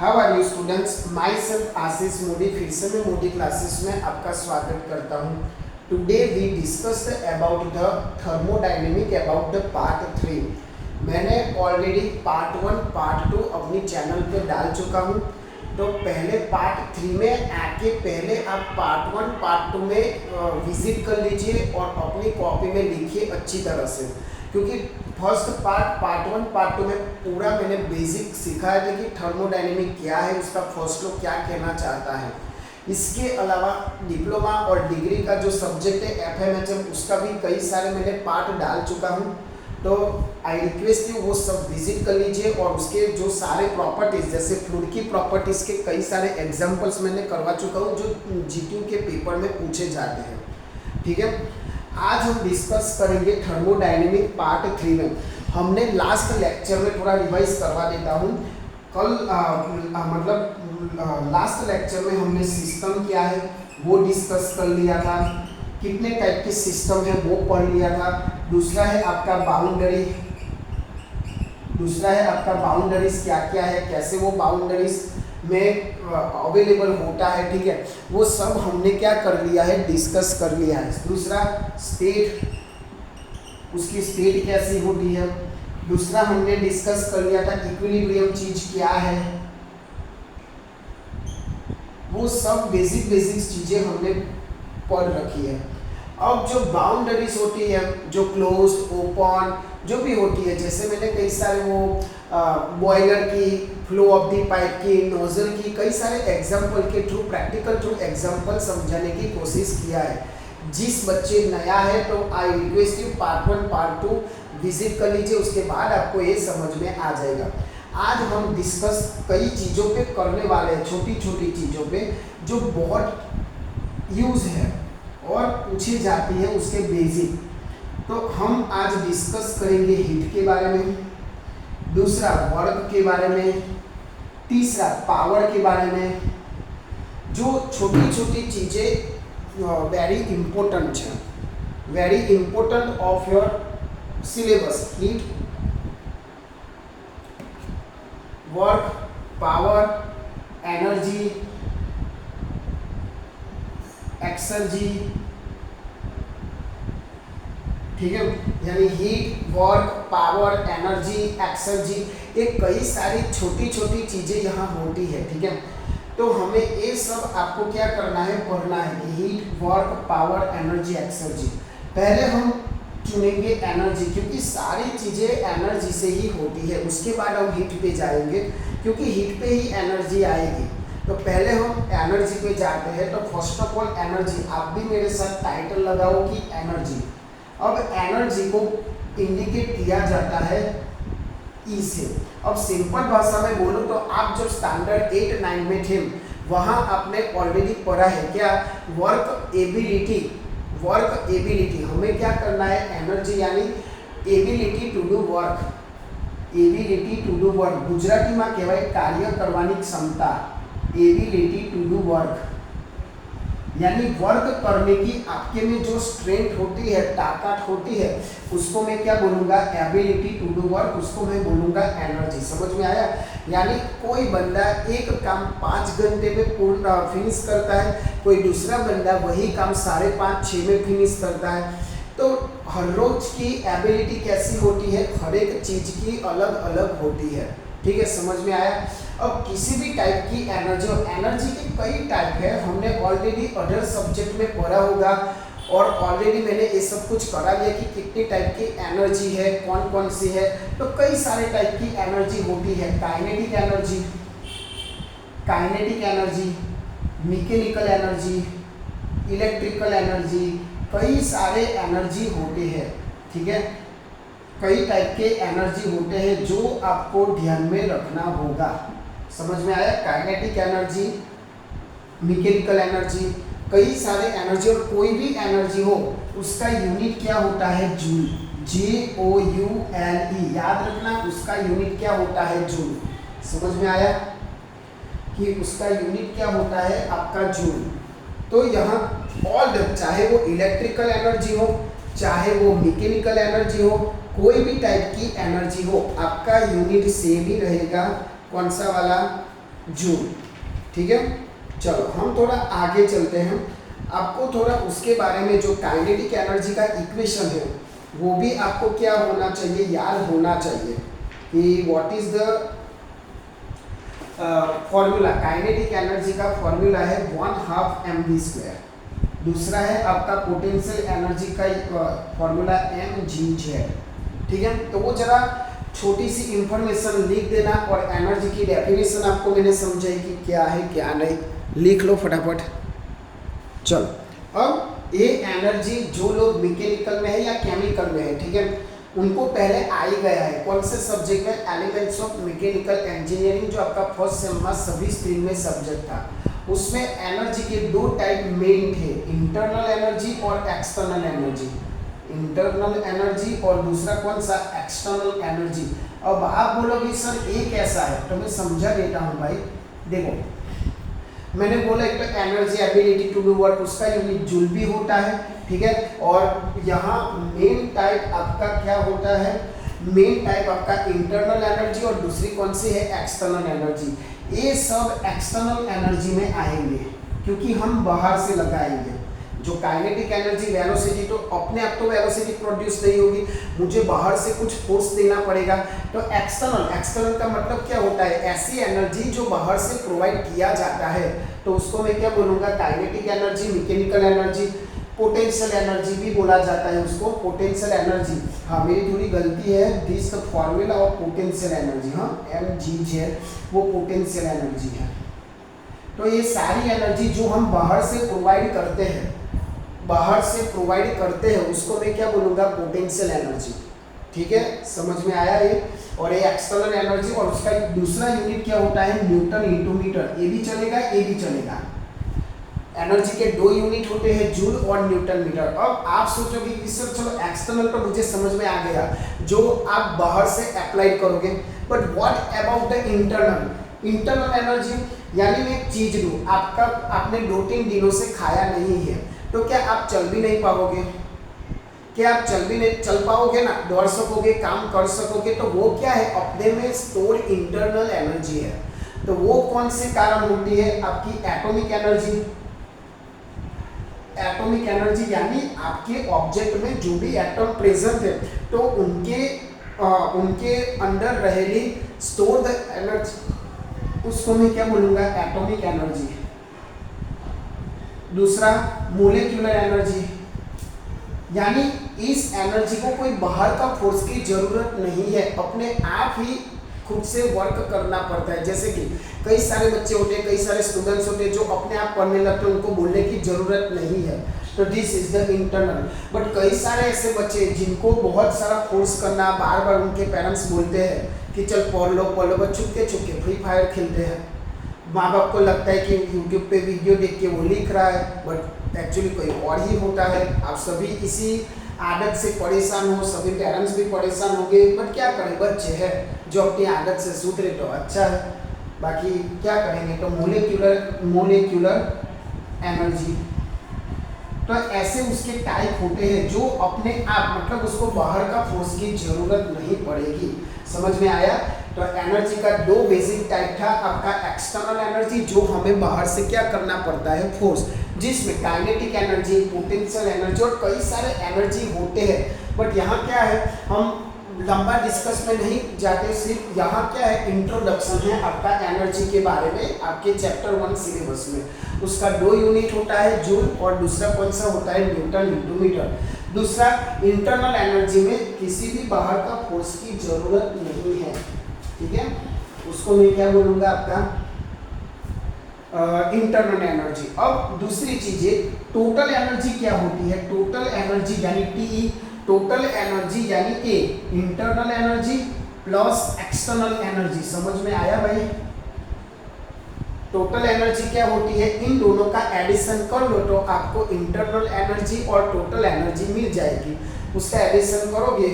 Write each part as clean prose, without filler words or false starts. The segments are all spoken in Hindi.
How are you students, myself Ashish Modi. फिर से मैं मोदी क्लासेस में आपका स्वागत करता हूँ। Today we discussed about the thermodynamic about the part 3। मैंने ऑलरेडी पार्ट 1 पार्ट 2 अपनी चैनल पे डाल चुका हूँ। तो पहले पार्ट 3 में आके पहले आप पार्ट 1 पार्ट 2 में विजिट कर लीजिए और अपनी कॉपी में लिखिए अच्छी तरह से, क्योंकि फर्स्ट पार्ट 1 पार्ट 2 में पूरा मैंने बेसिक सिखाया था कि थर्मोडायनेमिक क्या है, उसका फर्स्ट लॉ क्या कहना चाहता है। इसके अलावा डिप्लोमा और डिग्री का जो सब्जेक्ट है FMHM, उसका भी कई सारे मैंने पार्ट डाल चुका हूँ। तो आई रिक्वेस्ट यू वो सब विजिट कर लीजिए और उसके जो सारे प्रॉपर्टीज, जैसे फ्लूइड की प्रॉपर्टीज के कई सारे एग्जाम्पल्स मैंने करवा चुका हूँ जो GQ के पेपर में पूछे जाते हैं। ठीक है, आज हम डिस्कस करेंगे थर्मोडायनेमिक पार्ट 3 में। हमने लास्ट लेक्चर में थोड़ा रिवाइज करवा देता हूँ। कल लास्ट लेक्चर में हमने सिस्टम क्या है वो डिस्कस कर लिया था, कितने टाइप के सिस्टम है वो पढ़ लिया था। दूसरा है आपका बाउंड्रीज क्या क्या है, कैसे वो बाउंड्रीज में अवेलेबल होता है। ठीक है, वो सब हमने क्या कर लिया है, डिस्कस कर लिया है। दूसरा स्टेट, उसकी स्टेट कैसी होती है। दूसरा हमने डिस्कस कर लिया था इक्विलिब्रियम चीज क्या है। वो सब बेसिक चीजें हमने पढ़ रखी है। अब जो बाउंड्रीज होती है, जो क्लोज्ड ओपन जो भी होती है, जैसे मैंने कई सारे वो बॉयलर की, फ्लो ऑफ द पाइप की, नोजल की, कई सारे एग्जाम्पल के थ्रू, प्रैक्टिकल थ्रू एग्जाम्पल समझाने की कोशिश किया है। जिस बच्चे नया है तो I request you part 1 part 2 visit कर लीजिए, उसके बाद आपको ये समझ में आ जाएगा। आज हम डिस्कस कई चीज़ों पे करने वाले हैं, छोटी छोटी चीज़ों पे जो बहुत यूज है और पूछी जाती है उसके बेसिक। तो हम आज डिस्कस करेंगे हीट के बारे में, दूसरा वर्क के बारे में, तीसरा पावर के बारे में। जो छोटी छोटी चीज़ें वेरी इंपॉर्टेंट है, very important of your syllabus. Heat, work, power, energy, exergy. ठीक है, यानी heat, work, power, energy, exergy, ये कई सारी छोटी छोटी चीजें यहाँ होती है। ठीक है, तो हमें ये सब आपको क्या करना है, पढ़ना है कि heat, work, power, energy, exergy. पहले हम चुनेंगे एनर्जी, क्योंकि सारी चीजें एनर्जी से ही होती है। उसके बाद हम हीट पे जाएंगे, क्योंकि हीट पे ही एनर्जी आएगी। तो पहले हम एनर्जी पे जाते हैं। तो फर्स्ट ऑफ ऑल एनर्जी, आप भी मेरे साथ टाइटल लगाओ कि एनर्जी। अब एनर्जी को इंडिकेट किया जाता है ई से। अब सिंपल भाषा में बोलूं तो आप जब स्टैंडर्ड 8-9 में थे वहां आपने ऑलरेडी पढ़ा है क्या, वर्क एबिलिटी। हमें क्या करना है, एनर्जी यानी ability to do work. Gujarati में कहवाय कार्य करवानी क्षमता। एबिलिटी टू डू वर्क यानी वर्क करने की आपके में जो स्ट्रेंथ होती है, ताकत होती है, उसको मैं क्या बोलूँगा, एबिलिटी टू डू वर्क, उसको मैं बोलूँगा एनर्जी। समझ में आया। यानी कोई बंदा एक काम 5 घंटे में पूर्ण फिनिश करता है, कोई दूसरा बंदा वही काम 5.5-6 में फिनिश करता है। तो हर रोज की एबिलिटी कैसी होती है, हर एक चीज़ की अलग अलग होती है। ठीक है, समझ में आया। अब किसी भी टाइप की एनर्जी, और एनर्जी के कई टाइप है, हमने ऑलरेडी अदर सब्जेक्ट में पढ़ा होगा और ऑलरेडी मैंने ये सब कुछ करा लिया कि कितनी टाइप की एनर्जी है, कौन कौन सी है। तो कई सारे टाइप की एनर्जी होती है, kinetic energy, mechanical energy, electrical energy, कई सारे एनर्जी होते हैं। ठीक है, कई टाइप के एनर्जी होते हैं जो आपको ध्यान में रखना होगा। समझ में आया। काइनेटिक एनर्जी, मैकेनिकल एनर्जी, कई सारे एनर्जी, और कोई भी एनर्जी हो उसका यूनिट क्या होता है, जूल। JOULE, याद रखना, उसका यूनिट क्या होता है, जूल। समझ में आया कि उसका यूनिट क्या होता है, आपका जूल। तो यहाँ ऑल, चाहे वो इलेक्ट्रिकल एनर्जी हो, चाहे वो मैकेनिकल एनर्जी हो, कोई भी टाइप की एनर्जी हो, आपका यूनिट सेम ही रहेगा। कौन सा वाला, जूल। ठीक है, चलो हम थोड़ा आगे चलते हैं। आपको थोड़ा उसके बारे में जो काइनेटिक एनर्जी का इक्वेशन है वो भी आपको क्या होना चाहिए, याद होना चाहिए कि what is the formula. Kinetic energy का फॉर्मूला है 1/2 mv²। दूसरा है आपका पोटेंशियल एनर्जी का फॉर्मूला mgz। ठीक है, तो वो जरा छोटी सी इंफॉर्मेशन लिख देना और एनर्जी की डेफिनेशन आपको मैंने समझाई कि क्या है क्या नहीं, लिख लो फटाफट। चलो, अब ये एनर्जी जो लोग मैकेनिकल में है या केमिकल में है, ठीक है, उनको पहले आ ही गया है कौन से सब्जेक्ट में, एलिमेंट्स ऑफ मैकेनिकल इंजीनियरिंग, जो आपका फर्स्ट सेम में सभी स्ट्रीम में सब्जेक्ट था। उसमें एनर्जी के दो टाइप मेन थे, इंटरनल एनर्जी और एक्सटर्नल एनर्जी। इंटरनल एनर्जी और दूसरा कौन सा, एक्सटर्नल एनर्जी। अब आप बोलोगे सर ये कैसा है, तो मैं समझा देता हूँ भाई। देखो, मैंने बोला एक तो energy ability to do work, उसका यूनिट जूल भी होता है। ठीक है, और यहाँ मेन टाइप आपका क्या होता है, मेन टाइप आपका इंटरनल एनर्जी और दूसरी कौन सी है, एक्सटर्नल एनर्जी। ये सब एक्सटर्नल एनर्जी में आएंगे क्योंकि हम बाहर से लगाएंगे। जो काइनेटिक एनर्जी वेलोसिटी, तो अपने आप तो वेलोसिटी प्रोड्यूस नहीं होगी, मुझे बाहर से कुछ फोर्स देना पड़ेगा। तो एक्सटर्नल का मतलब क्या होता है, ऐसी एनर्जी जो बाहर से प्रोवाइड किया जाता है, तो उसको मैं क्या बोलूँगा, kinetic energy, mechanical energy, potential energy भी बोला जाता है उसको, पोटेंशियल एनर्जी। हाँ, मेरी थोड़ी गलती है, this the formula of potential energy, हाँ mgz, वो पोटेंशियल एनर्जी है। तो ये सारी एनर्जी जो हम बाहर से प्रोवाइड करते हैं, उसको मैं क्या बोलूँगा, पोटेंशियल एनर्जी। ठीक है, समझ में आया ये। और ये एक्सटर्नल एनर्जी, और उसका दूसरा यूनिट क्या होता है, न्यूटन इंटू मीटर। ये भी चलेगा, ये भी चलेगा। एनर्जी के दो यूनिट होते हैं, जूल और न्यूटन मीटर। अब आप सोचोगे कि सर चलो एक्सटर्नल तो मुझे समझ में आ गया, जो आप बाहर से अप्लाई करोगे, but what about the internal energy. यानी मैं एक चीज लूँ, आपने 2-3 दिनों से खाया नहीं है, तो क्या आप चल भी नहीं पाओगे, क्या आप चल पाओगे ना, दौड़ सकोगे, काम कर सकोगे, तो वो क्या है, अपने में स्टोर इंटरनल एनर्जी है। तो वो कौन से कारण होती है, आपकी एटॉमिक एनर्जी। एटॉमिक एनर्जी यानी आपके ऑब्जेक्ट में जो भी एटम प्रेजेंट है, तो उनके अंदर रहेली स्टोर द एनर्जी, उसको मैं क्या बोलूँगा, एटॉमिक एनर्जी। दूसरा मोलेक्युलर एनर्जी, यानी इस एनर्जी को कोई बाहर का फोर्स की जरूरत नहीं है, अपने आप ही खुद से वर्क करना पड़ता है। जैसे कि कई सारे बच्चे होते हैं, कई सारे स्टूडेंट्स होते हैं जो अपने आप पढ़ने लगते हैं, उनको बोलने की जरूरत नहीं है, तो this is the internal. But कई सारे ऐसे बच्चे जिनको बहुत सारा फोर्स करना, बार बार उनके पेरेंट्स बोलते हैं कि चल पढ़ लो, बस छुपके फ्री फायर खेलते हैं। माँ बाप को लगता है कि यूट्यूब पे वीडियो देख के वो लिख रहा है, बट एक्चुअली कोई और ही होता है। आप सभी इसी आदत से परेशान हो, सभी पेरेंट्स भी परेशान होंगे, बट क्या करें, बच्चे हैं, जो अपनी आदत से सुधरे तो अच्छा है, बाकी क्या करेंगे। तो मोलेक्युलर एनर्जी, तो ऐसे उसके टाइप होते हैं जो अपने आप, मतलब उसको बाहर का फोर्स की जरूरत नहीं पड़ेगी। समझ में आया। तो एनर्जी का दो बेसिक टाइप था, आपका एक्सटर्नल एनर्जी जो हमें बाहर से क्या करना पड़ता है, फोर्स, जिसमें काइनेटिक एनर्जी, पोटेंशियल एनर्जी और कई सारे एनर्जी होते हैं। बट यहाँ क्या है, हम लंबा डिस्कस में नहीं जाते, सिर्फ यहाँ क्या है, इंट्रोडक्शन है आपका एनर्जी के बारे में, आपके चैप्टर 1 सिलेबस में। उसका दो यूनिट होता है, जूल, और दूसरा कौन सा होता है, न्यूटन इंटू मीटर। दूसरा, इंटरनल एनर्जी में किसी भी बाहर का फोर्स की जरूरत नहीं है। ठीक है, उसको मैं क्या बोलूँगा, आपका इंटरनल एनर्जी। अब दूसरी चीज है, टोटल एनर्जी क्या होती है, टोटल एनर्जी यानी टी, टोटल एनर्जी यानी A, internal energy plus external energy. समझ में आया भाई। टोटल एनर्जी क्या होती है, इन दोनों का एडिशन कर लो तो आपको इंटरनल एनर्जी और टोटल एनर्जी मिल जाएगी। उसका एडिशन करोगे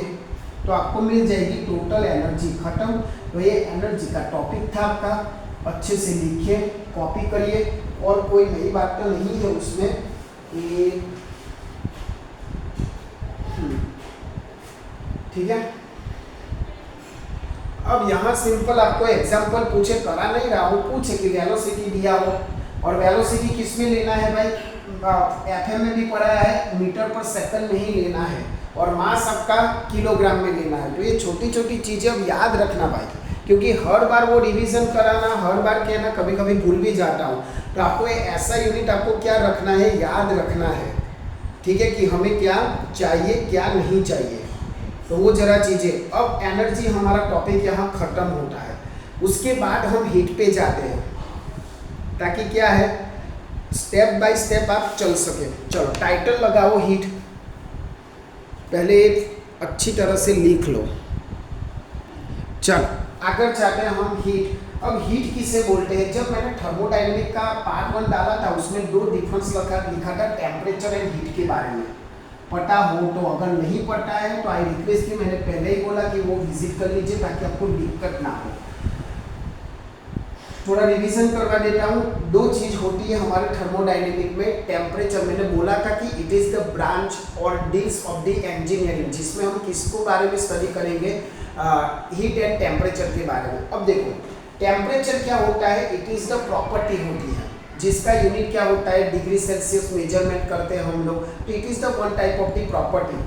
तो आपको मिल जाएगी टोटल एनर्जी। खत्म। तो ये एनर्जी का टॉपिक था आपका, अच्छे से लिखिए, कॉपी करिए, और कोई नई बात तो नहीं है उसमें। ठीक है, अब यहाँ सिंपल आपको एग्जांपल पूछे, करा नहीं रहा हूँ, पूछे कि वेलोसिटी दिया हो और वेलोसिटी किस में लेना है भाई, एफएम में भी पढ़ा है, मीटर पर सेकंड में ही लेना है और मास आपका किलोग्राम में लेना है। तो ये छोटी छोटी चीज़ें अब याद रखना भाई, क्योंकि हर बार वो रिवीजन कराना, हर बार क्या ना कभी कभी भूल भी जाता हूँ। तो आपको ऐसा यूनिट आपको क्या रखना है, याद रखना है, ठीक है, कि हमें क्या चाहिए क्या नहीं चाहिए। तो वो जरा चीज़ें, अब एनर्जी हमारा टॉपिक यहाँ ख़त्म होता है, उसके बाद हम हीट पे जाते हैं ताकि क्या है स्टेप बाय स्टेप आप चल सके। चलो टाइटल लगाओ हीट, पहले अच्छी तरह से लिख लो। चल आगे जाते हैं हम हीट। अब हीट किसे बोलते हैं, जब मैंने थर्मोडायनेमिक का पार्ट 1 डाला था उसमें 2 डिफरेंस लिखा था टेम्परेचर एंड हीट के बारे में, पता हो तो, अगर नहीं पता है तो आई रिक्वेस्ट की, मैंने पहले ही बोला कि वो विजिट कर लीजिए ताकि आपको दिक्कत ना हो। थोड़ा रिवीजन करवा देता हूँ। 2 चीज़ होती है हमारे थर्मोडायनेमिक में, टेम्परेचर मैंने बोला था कि इट इज़ द ब्रांच और डील्स ऑफ द इंजीनियरिंग, जिसमें हम किसको बारे में स्टडी करेंगे, हीट एंड टेम्परेचर के बारे में। अब देखो टेम्परेचर क्या होता है, इट इज़ द प्रॉपर्टी होती है जिसका यूनिट क्या होता है, डिग्री सेल्सियस मेजरमेंट करते हैं हम लोग, तो it is the one type of the property.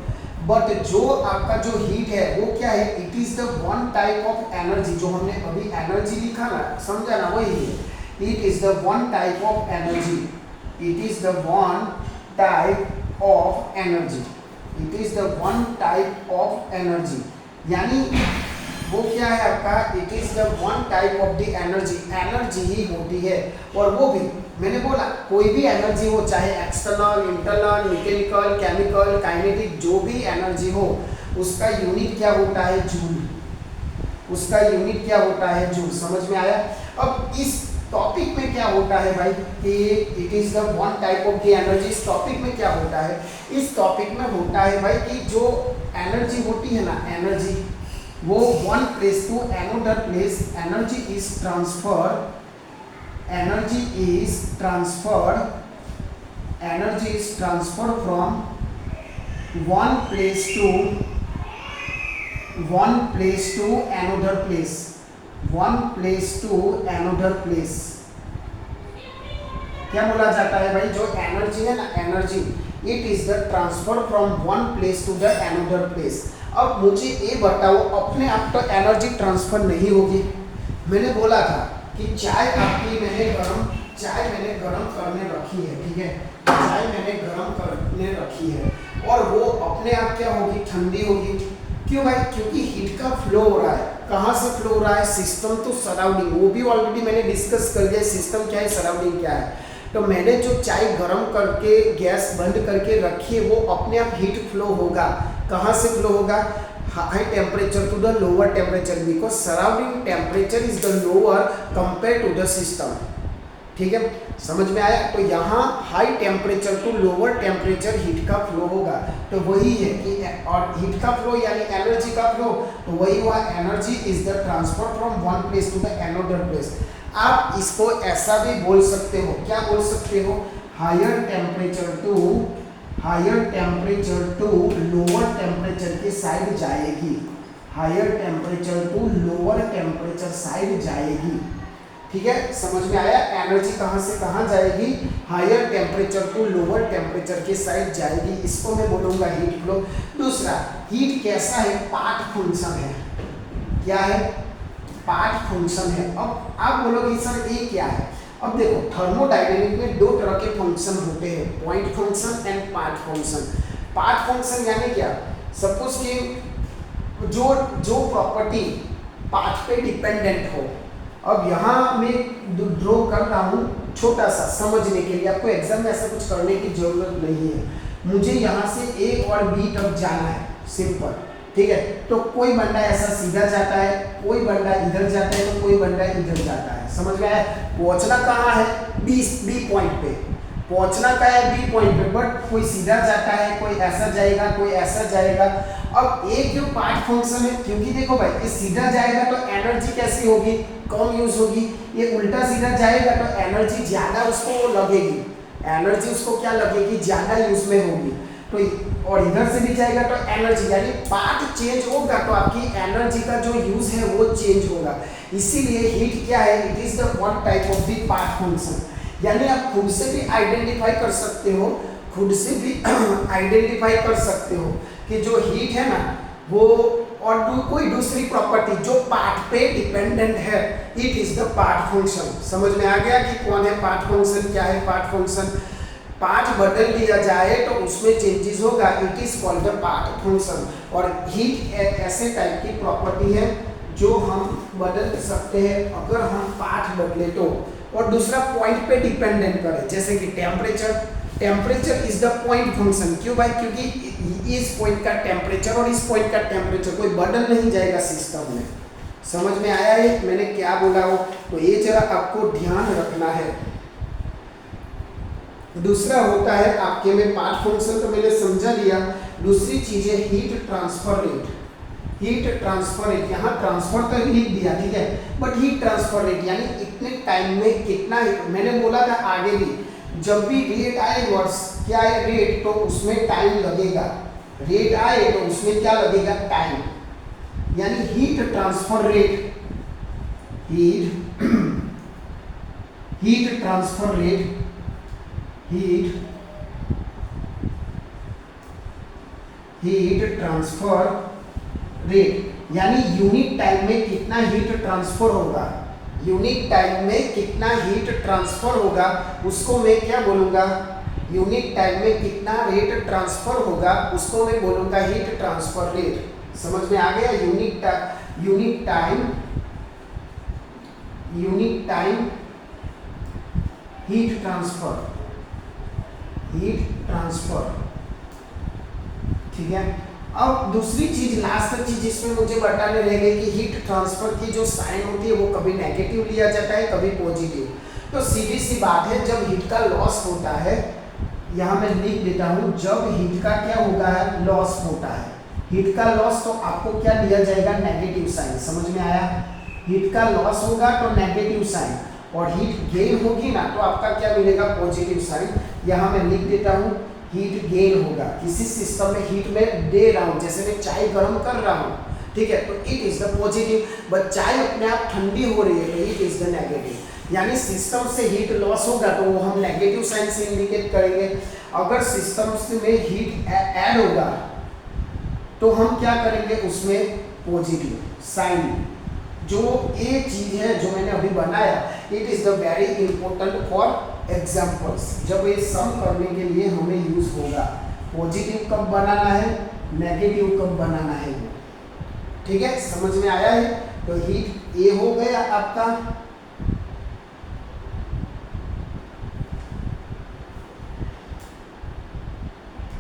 But जो आपका जो हीट है वो क्या है, it is the one type of energy, जो हमने अभी एनर्जी लिखा ना, समझा ना, वही है, it is the one type of energy, it is the one type of energy, it is the one type of energy, यानी वो क्या है आपका, it is the one type of the energy, energy ही होती है। और वो भी मैंने बोला कोई भी एनर्जी हो, चाहे external, internal, mechanical, chemical, kinetic, जो भी एनर्जी हो उसका यूनिट क्या होता है, जूल, उसका यूनिट क्या होता है, जूल। समझ में आया। अब इस टॉपिक में क्या होता है भाई कि it is the one type of the energy, इस टॉपिक में क्या होता है, इस टॉपिक में होता है भाई कि जो एनर्जी होती है ना, एनर्जी वो one place to another place, energy is transfer, energy is transfer, energy is transfer from one place to another place, one place to another place. क्या बोला जाता है भाई, जो एनर्जी है ना, energy it is the transfer from one place to the another place. अब मुझे ये बताओ, अपने आप तो एनर्जी ट्रांसफर नहीं होगी। मैंने बोला था कि चाय आपकी चाय मैंने गरम करने रखी है, ठीक है, चाय मैंने गरम करने रखी है और वो अपने आप क्या होगी, ठंडी होगी। क्यों भाई, क्योंकि हीट का फ्लो हो रहा है। कहाँ से फ्लो हो रहा है, सिस्टम तो सराउंडिंग, वो भी ऑलरेडी मैंने डिस्कस कर दिया, सिस्टम क्या है, सराउंडिंग क्या है। तो मैंने जो चाय गरम करके गैस बंद करके रखी है वो अपने आप हीट फ्लो होगा। कहाँ से फ्लो होगा, high temperature to the lower temperature, because surrounding temperature is the lower compare to the system. ठीक है, समझ में आया। तो यहाँ high temperature to lower temperature heat का फ्लो होगा। तो वही है कि, और हीट का फ्लो यानी एनर्जी का फ्लो, तो वही हुआ, energy is the transfer from one place to the another place. आप इसको ऐसा भी बोल सकते हो, क्या बोल सकते हो, higher temperature to lower temperature की साइड जाएगी, higher temperature to lower temperature side जाएगी। ठीक है, समझ में आया। एनर्जी कहाँ से कहाँ जाएगी, higher temperature to lower temperature की साइड जाएगी। इसको मैं बोलूँगा हीट फ्लो। दूसरा, हीट कैसा है, पार्ट फंक्शन है। क्या है, पार्ट फंक्शन है। अब आप बोलोगे सर ये क्या है। अब देखो, थर्मोडायनेमिक में 2 तरह के फंक्शन होते हैं, point function and part function. Part function यानी क्या, सपोज कि जो प्रॉपर्टी पार्ट पे डिपेंडेंट हो। अब यहाँ मैं ड्रॉ कर रहा हूँ छोटा सा समझने के लिए, आपको एग्जाम में ऐसा कुछ करने की जरूरत नहीं है। मुझे यहाँ से ए और बी तक जाना है, सिंपल। ठीक है, तो कोई बंदा ऐसा सीधा जाता है, कोई बंदा इधर जाता है, तो कोई बंदा इधर जाता है। समझ में आया। पहुंचना कहाँ है, बी पॉइंट पे पहुंचना का है, बी पॉइंट पे, बट कोई सीधा जाता है, कोई ऐसा जाएगा, कोई ऐसा जाएगा। अब एक जो पार्ट फंक्शन है, क्योंकि देखो भाई, ये सीधा जाएगा तो एनर्जी कैसी होगी, कम यूज होगी। ये उल्टा सीधा जाएगा तो एनर्जी ज्यादा उसको लगेगी, एनर्जी उसको क्या लगेगी, ज्यादा यूज में होगी। तो और इधर से भी जाएगा तो एनर्जी, यानी पार्ट चेंज होगा तो आपकी एनर्जी का जो यूज है वो चेंज होगा। इसीलिए हीट क्या है, it is the one type of the part function. यानी आप खुद से भी आइडेंटिफाई कर सकते हो, खुद से भी आइडेंटिफाई कर सकते हो कि जो हीट है ना वो और कोई दूसरी प्रॉपर्टी जो पार्ट पे डिपेंडेंट है, it is the part function. समझ में आ गया कि कौन है पार्ट फंक्शन, क्या है पार्ट फंक्शन। पार्ट बदल दिया जाए तो उसमें चेंजेस होगा, it is called the part function. और हीट ऐसे टाइप की प्रॉपर्टी है जो हम बदल सकते हैं अगर हम पार्ट बदले तो। और दूसरा पॉइंट पे डिपेंडेंट करें, जैसे कि temperature, temperature is the point function. क्यों भाई, क्योंकि इस पॉइंट का टेम्परेचर और इस पॉइंट का टेम्परेचर कोई बदल नहीं जाएगा सिस्टम में। समझ में आया है मैंने क्या बोला हो, तो ये जरा आपको ध्यान रखना है। दूसरा होता है आपके में पार्ट फंक्शन, तो मैंने समझा लिया। दूसरी चीज है heat transfer rate. Heat transfer rate, यहाँ ट्रांसफर तो लिख दिया, ठीक है, बट हीट ट्रांसफर रेट यानी इतने टाइम में कितना, मैंने बोला था आगे भी, जब भी रेट आए वर्ड्स क्या है रेट, तो उसमें टाइम लगेगा। रेट आए तो उसमें क्या लगेगा, टाइम। यानी heat transfer rate, heat transfer rate, heat transfer rate यानी यूनिट टाइम में कितना हीट ट्रांसफर होगा, यूनिट टाइम में कितना हीट ट्रांसफर होगा, उसको मैं क्या बोलूंगा, यूनिट टाइम में कितना रेट ट्रांसफर होगा उसको मैं बोलूंगा हीट ट्रांसफर रेट। समझ में आ गया, यूनिट टाइम हीट ट्रांसफर, ठीक है। अब दूसरी चीज, लास्ट चीज जिसमें मुझे बताने रह गई कि हीट ट्रांसफर की जो साइन होती है वो कभी नेगेटिव लिया जाता है कभी पॉजिटिव। तो सीधी सी बात है, जब हीट का लॉस होता है, यहाँ मैं लिख देता हूँ, जब हीट का क्या होगा, लॉस होता है, हीट का लॉस, तो आपको क्या लिया जाएगा, नेगेटिव साइन। समझ में आया, हीट का लॉस होगा तो नेगेटिव साइन, और हीट गेन होगी ना तो आपका क्या मिलेगा, पॉजिटिव साइन। यहाँ मैं लिख देता हूँ हीट गेन होगा, किसी सिस्टम में हीट में दे रहा हूँ, जैसे मैं चाय गर्म कर रहा हूँ, ठीक है, तो it is the positive. But चाय अपने आप ठंडी हो रही है तो इट इज द नेगेटिव। यानी सिस्टम से हीट लॉस होगा तो वो हम नेगेटिव साइन से इंडिकेट करेंगे। अगर सिस्टम में हीट ऐड होगा तो हम क्या करेंगे, उसमें पॉजिटिव साइन। जो ये चीज है जो मैंने अभी बनाया, it is the very important for examples. जब ये सम करने के लिए हमें यूज होगा, पॉजिटिव कब बनाना है, नेगेटिव कब बनाना है, ठीक है, समझ में आया है। तो हीट ए हो गया आपका,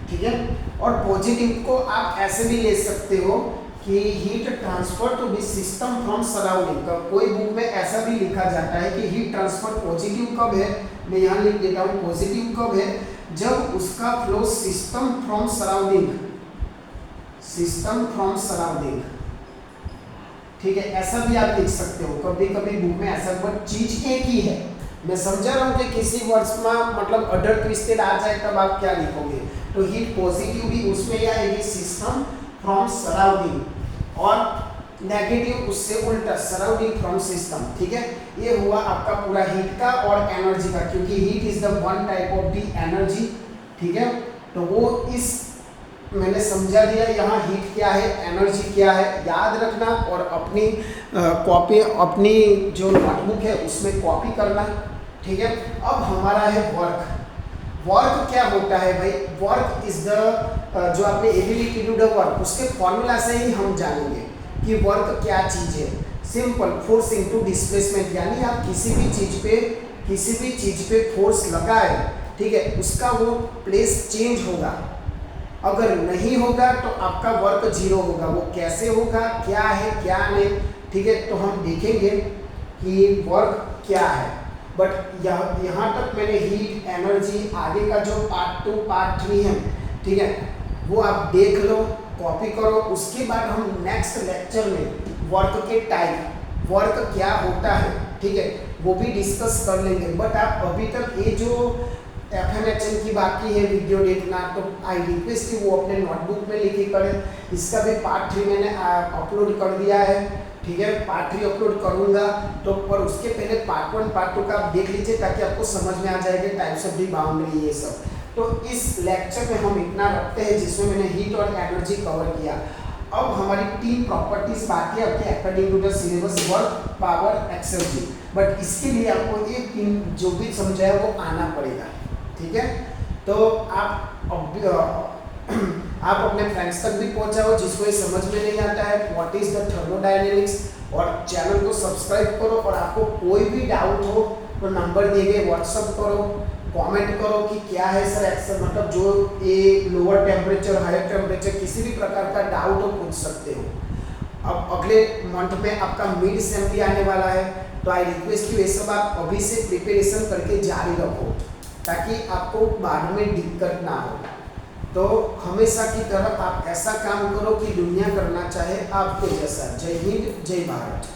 ठीक है, और पॉजिटिव को आप ऐसे भी ले सकते हो कि heat transfer to be system from surrounding. कोई बुक में ऐसा भी लिखा जाता है कि हीट ट्रांसफर पॉजिटिव कब है, मैं यहाँ लिख देता हूँ पॉजिटिव कब है, जब उसका फ्लो सिस्टम फ्रॉम सराउंडिंग, ठीक है, ऐसा भी आप लिख सकते हो। कभी कभी बुक में ऐसा, बट चीज एक ही है। मैं समझा रहा हूँ कि किसी वर्ड्स में मतलब अडर ट्विस्टेड आ जाए तब आप क्या लिखोगे, तो हीट पॉजिटिव भी उसमें आएगी, सिस्टम फ्रॉम सराउंडिंग, और नेगेटिव उससे उल्टा, सराउंडिंग फ्रॉम सिस्टम, ठीक है। ये हुआ आपका पूरा हीट का और एनर्जी का, क्योंकि heat is the one type of the energy, ठीक है। तो वो इस मैंने समझा दिया, यहाँ हीट क्या है, एनर्जी क्या है, याद रखना और अपनी कॉपी, अपनी जो नोटबुक है उसमें कॉपी करना, ठीक है। अब हमारा है वर्क। वर्क क्या होता है भाई, वर्क इज द जो आपने एबिलिटी टू डू वर्क, उसके फॉर्मूला से ही हम जानेंगे कि वर्क क्या चीज है। सिंपल, फोर्स इनटू डिस्प्लेसमेंट, यानी आप किसी भी चीज पे फोर्स लगाए, ठीक है, उसका वो प्लेस चेंज होगा। अगर नहीं होगा तो आपका वर्क जीरो होगा। वो कैसे होगा, क्या है क्या नहीं, ठीक है, तो हम देखेंगे कि वर्क क्या है। बट यहाँ तक मैंने हीट, एनर्जी, आगे का जो पार्ट 2 पार्ट 3 है, ठीक है, वो आप देख लो, कॉपी करो। उसके बाद हम नेक्स्ट लेक्चर में वर्क के टाइप, वर्क क्या होता है, ठीक है, वो भी डिस्कस कर लेंगे। बट आप अभी तक ये जो FMHN की बाकी है वीडियो देखना, तो आई रिक्वेस्ट कि वो अपने नोटबुक में लिखे करें। इसका भी पार्ट 3 मैंने अपलोड कर दिया है, ठीक है। पार्ट 3 अपलोड करूंगा तो, पर उसके पहले पार्ट 1 पार्ट 2 का आप देख लीजिए ताकि आपको समझ में आ जाएगा टाइप्स ऑफ दी बाउंड्री ये सब। तो इस लेक्चर में हम इतना रखते हैं जिसमें मैंने हीट और एनर्जी कवर किया। अब हमारी 3 प्रॉपर्टीज बाकी है आपके according to the syllabus, work, power, exergy. But इसके लिए आपको ये 3 जो भी समझाया वो आना पड़ेगा, ठीक है। तो आप अपने फ्रेंड्स तक भी पहुंचाओ जिसको ये समझ में नहीं आता है व्हाट इज द थर्मोडायनेमिक्स, और चैनल को सब्सक्राइब करो। और आपको कोई भी डाउट हो तो नंबर दिए गए व्हाट्सअप करो, कमेंट करो कि क्या है सर एक्शन, मतलब जो ये लोअर टेम्परेचर हायर टेम्परेचर किसी भी प्रकार का डाउट हो पूछ सकते हो। अब अगले मंथ में आपका मिड सेम भी आने वाला है, तो आई रिक्वेस्ट कि ये सब आप अभी से प्रिपरेशन करके जारी रखो ताकि आपको बाद में दिक्कत ना हो। तो हमेशा की तरह आप ऐसा काम करो कि दुनिया करना चाहे आपके जैसा। जय हिंद, जय भारत।